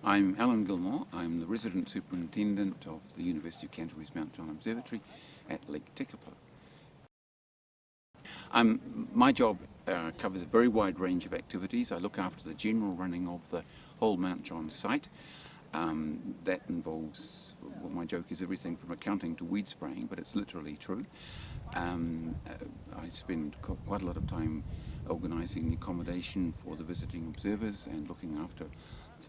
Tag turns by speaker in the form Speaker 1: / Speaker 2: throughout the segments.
Speaker 1: I'm Alan Gilmore. I'm the Resident Superintendent of the University of Canterbury's Mount John Observatory at Lake Tekapo. My job covers a very wide range of activities. I look after the general running of the whole Mount John site. That involves, well, my joke is everything from accounting to weed spraying, but it's literally true. I spend quite a lot of time organising the accommodation for the visiting observers and looking after,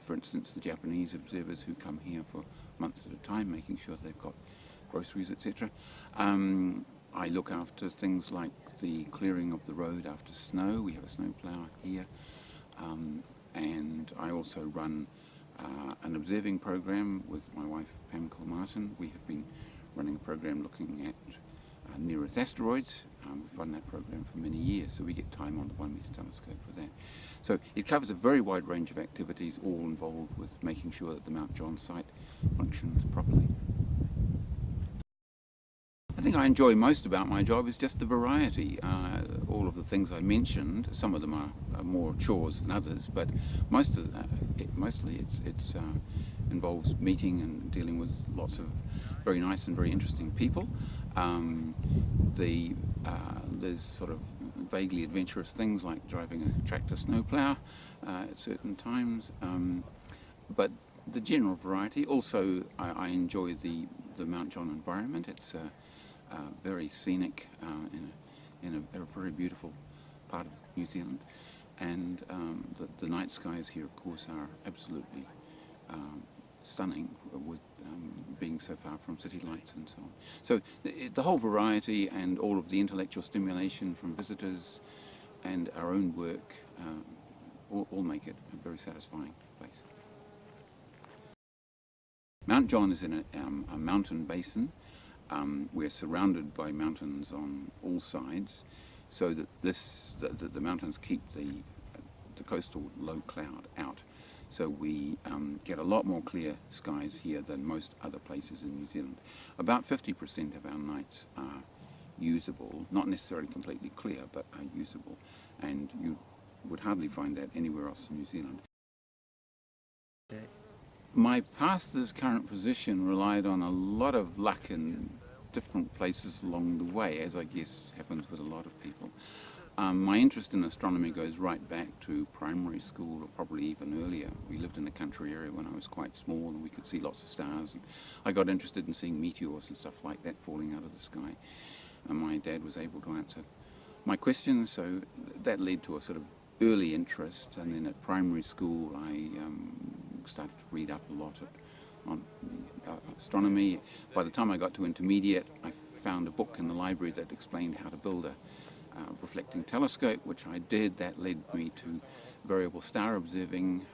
Speaker 1: for instance, the Japanese observers who come here for months at a time, making sure they've got groceries, etc. I look after things like the clearing of the road after snow. We have a snow plough here, and I also run an observing program with my wife Pam Martin. We have been running a program looking at near-Earth asteroids. We've run that program for many years, so we get time on the 1 metre telescope for that. So it covers a very wide range of activities, all involved with making sure that the Mount John site functions properly. The thing I enjoy most about my job is just the variety. All of the things I mentioned, some of them are more chores than others, but mostly it involves meeting and dealing with lots of very nice and very interesting people. There's sort of vaguely adventurous things like driving a tractor snowplow at certain times, but the general variety. Also, I enjoy the Mount John environment. It's very scenic in a very beautiful part of New Zealand, and the night skies here, of course, are absolutely stunning with being so far from city lights and so on. So the whole variety and all of the intellectual stimulation from visitors and our own work all make it a very satisfying place. Mount John is in a mountain basin. We're surrounded by mountains on all sides, so that the mountains keep the coastal low cloud out. So we get a lot more clear skies here than most other places in New Zealand. About 50% of our nights are usable, not necessarily completely clear, but are usable, and you would hardly find that anywhere else in New Zealand. My path to this current position relied on a lot of luck in different places along the way, as I guess happens with a lot of people. My interest in astronomy goes right back to primary school, or probably even earlier. We lived in a country area when I was quite small, and we could see lots of stars. And I got interested in seeing meteors and stuff like that falling out of the sky. And my dad was able to answer my questions, so that led to a sort of early interest. And then at primary school, I started to read up a lot on astronomy. By the time I got to intermediate, I found a book in the library that explained how to build a reflecting telescope, which I did. That led me to variable star observing,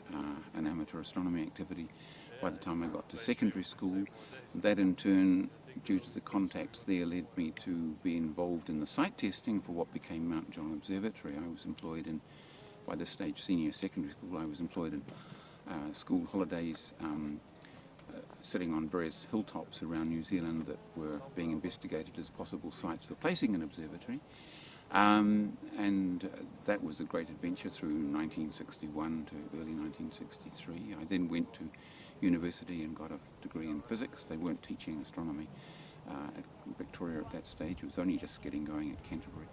Speaker 1: an amateur astronomy activity. By the time I got to secondary school, that in turn, due to the contacts there, led me to be involved in the site testing for what became Mount John Observatory. I was employed in, by this stage, senior secondary school, I was employed in school holidays, sitting on various hilltops around New Zealand that were being investigated as possible sites for placing an observatory. And that was a great adventure through 1961 to early 1963. I then went to university and got a degree in physics. They weren't teaching astronomy at Victoria at that stage. It was only just getting going at Canterbury.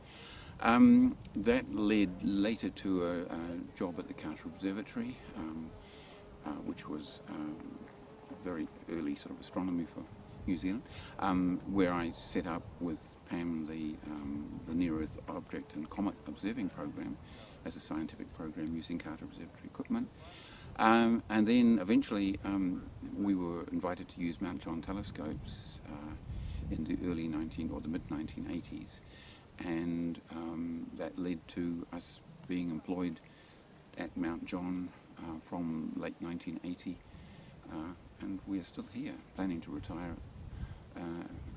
Speaker 1: That led later to a job at the Carter Observatory, which was very early sort of astronomy for New Zealand, where I set up with Pam the Near-Earth Object and Comet Observing Program as a scientific program using Carter Observatory equipment. And then eventually we were invited to use Mount John telescopes in the early the mid-1980s, and that led to us being employed at Mount John from late 1980, and we are still here, planning to retire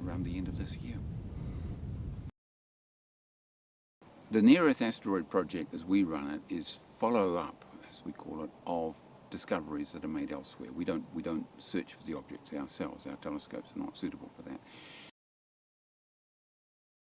Speaker 1: around the end of this year. The Near-Earth Asteroid Project, as we run it, is follow-up, as we call it, of discoveries that are made elsewhere. We don't search for the objects ourselves. Our telescopes are not suitable for that.